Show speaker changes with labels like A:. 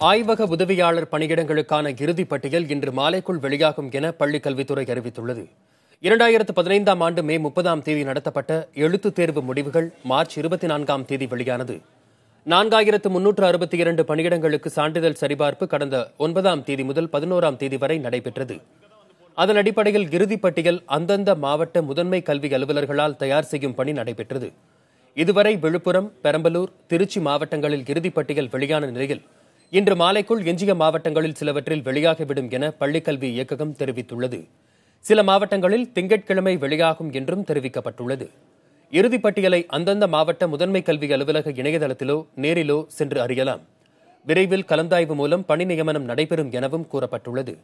A: ஆய்வக உதவியாளர் பணியிடங்களுக்கான இறுதிப் பட்டியல் இன்று மாலைக்குள் வெளியாகும் என பள்ளிக் கல்வித்துறை அறிவித்துள்ளது. 2015ஆம் ஆண்டு மே 30ஆம் தேதி நடத்தப்பட்ட எழுத்துத் தேர்வு முடிவுகள் மார்ச் 24ஆம் தேதி வெளியானது. 4362 பணியிடங்களுக்கு சான்றிதழ் சரிபார்ப்பு கடந்த 9ஆம் தேதி முதல் 11ஆம் தேதி வரை நடைபெற்றது. அதன் அடிப்படையில் இறுதிப் பட்டியல் அந்தந்த மாவட்ட முதன்மை கல்வி அலுவலர்களால் தயார் செய்யும் பணி நடைபெற்றது. இதுவரை விழுப்புரம், பெரம்பலூர், திருச்சி மாவட்டங்களில் இறுதிப் பட்டியல் வெளியான நிலையில் இன்று மாலைக்குள் எஞ்சிய மாவட்டங்களில் சிலவற்றில் வெளியாகிவிடும் என பள்ளிக்கல்வி இயக்ககம் தெரிவித்துள்ளது. சில மாவட்டங்களில் திங்கட்கிழமை வெளியாகும் என்றும் தெரிவிக்கப்பட்டுள்ளது. இறுதிப் பட்டியலை அந்தந்த மாவட்ட முதன்மை கல்வி அலுவலக இணையதளத்திலோ நேரிலோ சென்று அறியலாம். விரைவில் கலந்தாய்வு மூலம் பணி நியமனம் நடைபெறும் எனவும் கூறப்பட்டுள்ளது.